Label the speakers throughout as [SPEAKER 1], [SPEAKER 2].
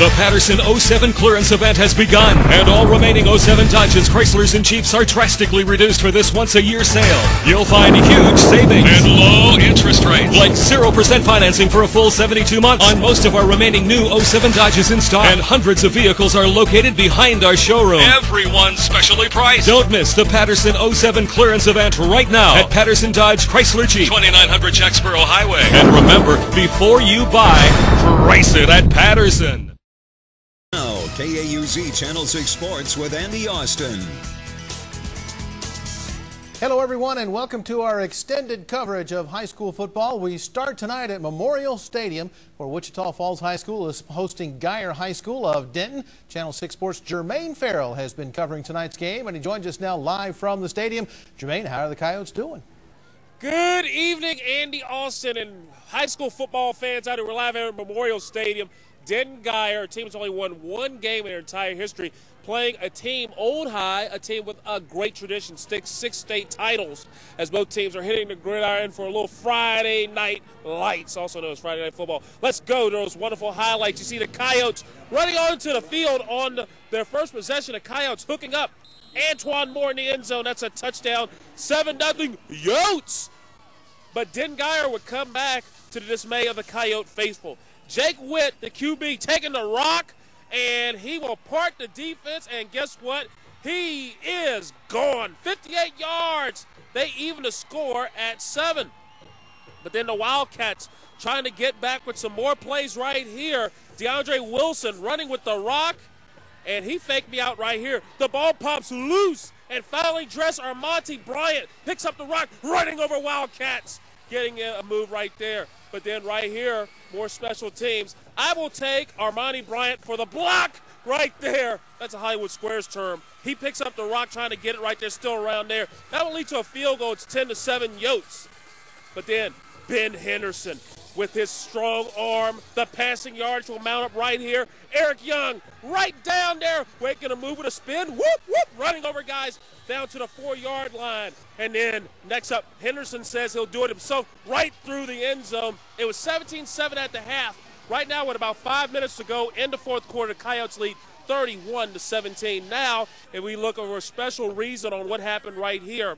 [SPEAKER 1] The Patterson 07 clearance event has begun, and all remaining 07 Dodges, Chryslers, and Jeeps are drastically reduced for this once-a-year sale. You'll find huge savings and low interest rates, like 0% financing for a full 72 months on most of our remaining new 07 Dodges in stock, and hundreds of vehicles are located behind our showroom. Everyone's specially priced. Don't miss the Patterson 07 clearance event right now at Patterson Dodge Chrysler Jeep, 2900 Jacksboro Highway. And remember, before you buy, price it at Patterson.
[SPEAKER 2] Now, KAUZ Channel 6 Sports with Andy Austin.
[SPEAKER 3] Hello everyone, and welcome to our extended coverage of high school football. We start tonight at Memorial Stadium, where Wichita Falls High School is hosting Geyer High School of Denton. Channel 6 Sports' Jermaine Farrell has been covering tonight's game, and he joins us now live from the stadium. Jermaine, how are the Coyotes doing?
[SPEAKER 4] Good evening, Andy Austin and high school football fans out here. We're live at Memorial Stadium. Denton Geyer, a team that's only won one game in their entire history, playing a team, Old High, a team with a great tradition, six state titles, as both teams are hitting the gridiron for a little Friday night lights, also known as Friday Night Football. Let's go to those wonderful highlights. You see the Coyotes running onto the field on their first possession. The Coyotes hooking up. Antoine Moore in the end zone. That's a touchdown. 7-0 Yotes. But Denton Geyer would come back to the dismay of the Coyote faithful. Jake Witt, the QB, taking the rock, and he will part the defense, and guess what? He is gone. 58 yards. They even the score at 7. But then the Wildcats trying to get back with some more plays right here. DeAndre Wilson running with the rock, and he faked me out right here. The ball pops loose, and finally dressed Armonte Bryant picks up the rock, running over Wildcats, getting a move right there. But then right here, more special teams. I will take Armonte Bryant for the block right there. That's a Hollywood Squares term. He picks up the rock, trying to get it right there, still around there. That will lead to a field goal. It's 10-7 Yotes. But then Ben Henderson with his strong arm. The passing yards will mount up right here. Eric Young right down there, making a move with a spin. Whoop, whoop, running over guys down to the 4-yard line. And then next up, Henderson says he'll do it himself right through the end zone. It was 17-7 at the half. Right now, with about 5 minutes to go in the fourth quarter, Coyotes lead 31-17. Now, if we look over a special reason on what happened right here,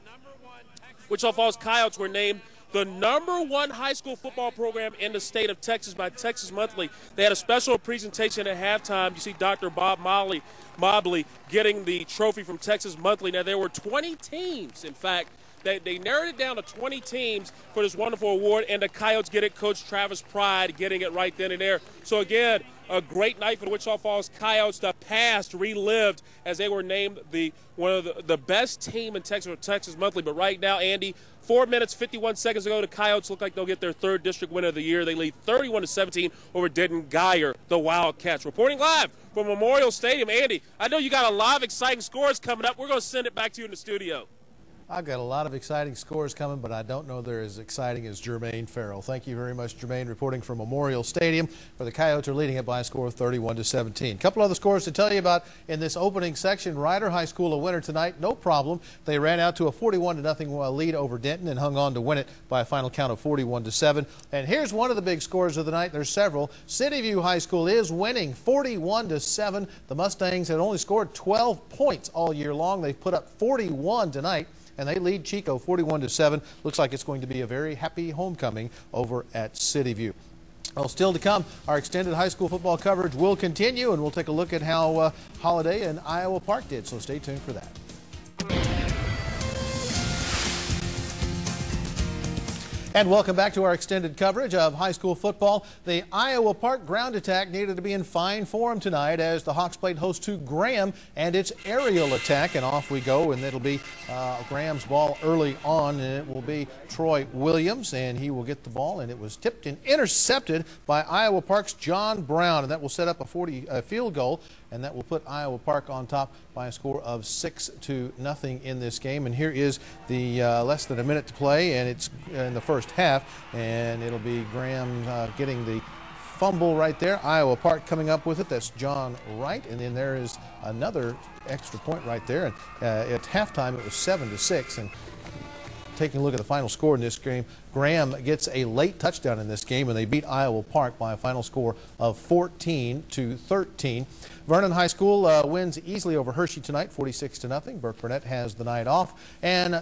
[SPEAKER 4] Wichita Falls Coyotes were named the #1 high school football program in the state of Texas by Texas Monthly. They had a special presentation at halftime. You see Dr. Bob Mobley getting the trophy from Texas Monthly. Now, there were 20 teams, in fact. They narrowed it down to 20 teams for this wonderful award, and the Coyotes get it. Coach Travis Pride getting it right then and there. So, again, a great night for the Wichita Falls Coyotes. The past relived as they were named one of the best team in Texas or Texas Monthly. But right now, Andy, 4 minutes, 51 seconds ago, the Coyotes look like they'll get their third district win of the year. They lead 31-17 over Denton Geyer, the Wildcats. Reporting live from Memorial Stadium. Andy, I know you got a lot of exciting scores coming up. We're going to send it back to you in the studio.
[SPEAKER 3] I've got a lot of exciting scores coming, but I don't know they're as exciting as Jermaine Farrell. Thank you very much, Jermaine, reporting from Memorial Stadium, where the Coyotes are leading it by a score of 31-17. A couple other scores to tell you about in this opening section. Ryder High School a winner tonight, no problem. They ran out to a 41-0 lead over Denton and hung on to win it by a final count of 41-7. And here's one of the big scores of the night. There's several. City View High School is winning 41-7. The Mustangs had only scored 12 points all year long. They've put up 41 tonight, and they lead Chico 41-7. Looks like it's going to be a very happy homecoming over at City View. Well, still to come, our extended high school football coverage will continue, and we'll take a look at how Holiday and Iowa Park did, so stay tuned for that. And welcome back to our extended coverage of high school football. The Iowa Park ground attack needed to be in fine form tonight as the Hawks played host to Graham and its aerial attack. And off we go, and it'll be Graham's ball early on, and it will be Troy Williams, and he will get the ball, and it was tipped and intercepted by Iowa Park's John Brown, and that will set up a field goal, and that will put Iowa Park on top by a score of 6-0 in this game. And here is the less than a minute to play, and it's in the first half, and it'll be Graham getting the fumble right there. Iowa Park coming up with it. That's John Wright, and then there is another extra point right there. And at halftime, it was 7-6, and taking a look at the final score in this game, Graham gets a late touchdown in this game, and they beat Iowa Park by a final score of 14-13. Vernon High School wins easily over Hershey tonight, 46-0. Burke Burnett has the night off, and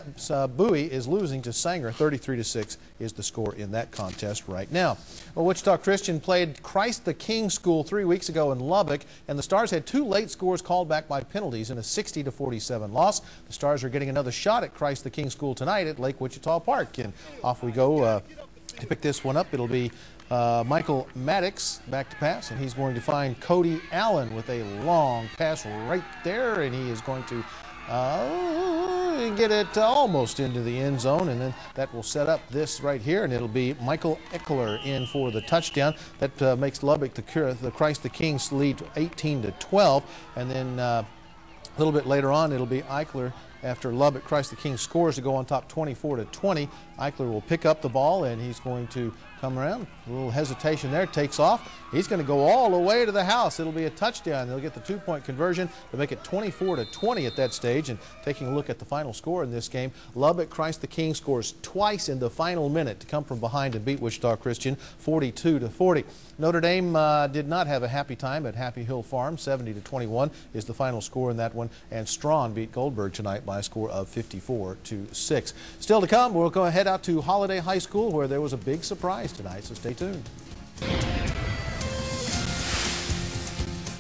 [SPEAKER 3] Bowie is losing to Sanger, 33-6 is the score in that contest right now. Well, Wichita Christian played Christ the King School 3 weeks ago in Lubbock, and the Stars had 2 late scores called back by penalties in a 60-47 loss. The Stars are getting another shot at Christ the King School tonight at Lake Wichita Park, and off we go to pick this one up. It'll be Michael Maddox back to pass, and he's going to find Cody Allen with a long pass right there, and he is going to get it almost into the end zone, and then that will set up this right here, and it'll be Michael Eckler in for the touchdown. That makes Lubbock the Christ the King's lead 18-12, and then a little bit later on it'll be Eichler. After Lubbock Christ the King scores to go on top 24-20, Eichler will pick up the ball, and he's going to come around. A little hesitation there, takes off. He's going to go all the way to the house. It'll be a touchdown. They'll get the 2-point conversion to make it 24-20 at that stage. And taking a look at the final score in this game, Lubbock Christ the King scores twice in the final minute to come from behind and beat Wichita Christian 42-40. Notre Dame did not have a happy time at Happy Hill Farm. 70-21 is the final score in that one. And Strawn beat Goldberg tonight by a score of 54-6. Still to come, we'll go head out to Holiday High School, where there was a big surprise tonight, so stay tuned.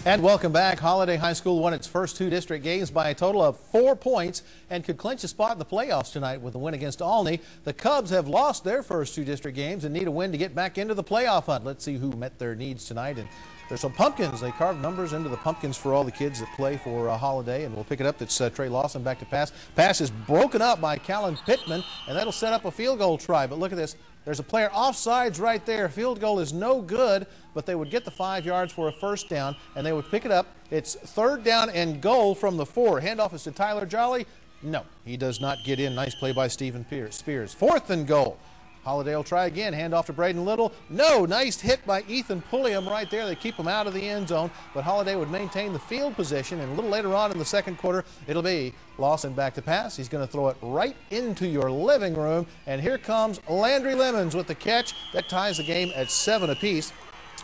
[SPEAKER 3] And welcome back. Holiday High School won its first 2 district games by a total of 4 points and could clinch a spot in the playoffs tonight with a win against Olney. The Cubs have lost their first 2 district games and need a win to get back into the playoff hunt. Let's see who met their needs tonight. And there's some pumpkins. They carved numbers into the pumpkins for all the kids that play for Holiday, and we'll pick it up. That's Trey Lawson back to pass. Pass is broken up by Callan Pittman, and that'll set up a field goal try. But look at this. There's a player offsides right there. Field goal is no good, but they would get the 5 yards for a first down, and they would pick it up. It's 3rd down and goal from the 4. Handoff is to Tyler Jolly. No, he does not get in. Nice play by Stephen Spears. 4th and goal. Holiday will try again. Hand off to Braden Little. No, nice hit by Ethan Pulliam right there. They keep him out of the end zone, but Holiday would maintain the field position, and a little later on in the second quarter, it'll be Lawson back to pass. He's going to throw it right into your living room, and here comes Landry Lemons with the catch. That ties the game at 7 apiece.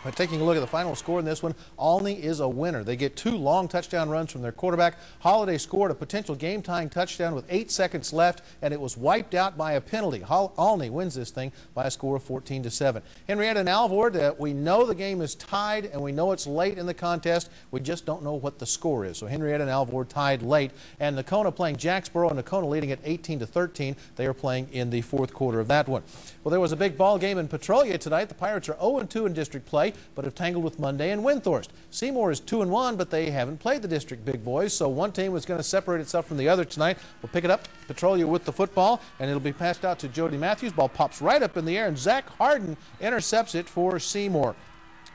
[SPEAKER 3] But taking a look at the final score in this one, Olney is a winner. They get 2 long touchdown runs from their quarterback. Holiday scored a potential game-tying touchdown with 8 seconds left, and it was wiped out by a penalty. Olney wins this thing by a score of 14-7. Henrietta and Alvord, we know the game is tied, and we know it's late in the contest. We just don't know what the score is. So Henrietta and Alvord tied late, and Nakona playing Jacksboro, and Nakona leading at 18-13. They are playing in the 4th quarter of that one. Well, there was a big ball game in Petrolia tonight. The Pirates are 0-2 in district play, but have tangled with Monday and Windthorst. Seymour is 2-1, but they haven't played the district big boys, so one team is going to separate itself from the other tonight. We'll pick it up, Petrolia with the football, and it'll be passed out to Jody Matthews. Ball pops right up in the air, and Zach Harden intercepts it for Seymour.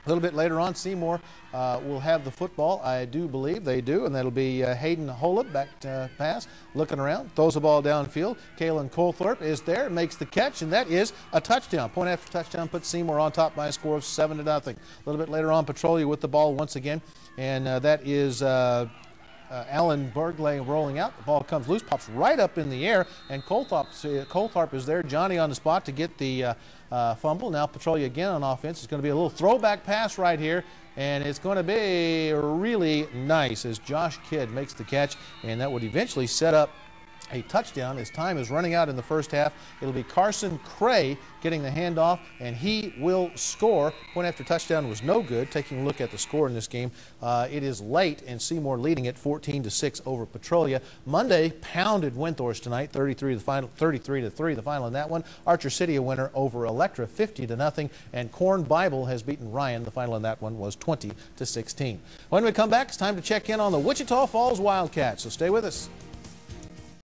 [SPEAKER 3] A little bit later on, Seymour will have the football. I do believe they do, and that'll be Hayden Holub back to pass, looking around, throws the ball downfield. Kalen Colthorpe is there, makes the catch, and that is a touchdown. Point after touchdown puts Seymour on top by a score of 7-0. A little bit later on, Petrolia with the ball once again, and that is Alan Bergley rolling out. The ball comes loose, pops right up in the air, and Colthorpe is there. Johnny on the spot to get the fumble. Now Petrolia again on offense. It's going to be a little throwback pass right here, and it's going to be really nice as Josh Kidd makes the catch, and that would eventually set up a touchdown. His time is running out in the first half. It'll be Carson Cray getting the handoff, and he will score. Point after touchdown was no good. Taking a look at the score in this game, it is late, and Seymour leading it 14-6 over Petrolia. Monday pounded Windthorst tonight, 33 to 3 the final in that one. Archer City a winner over Electra, 50-0, and Corn Bible has beaten Ryan. The final in that one was 20-16. When we come back, it's time to check in on the Wichita Falls Wildcats, so stay with us.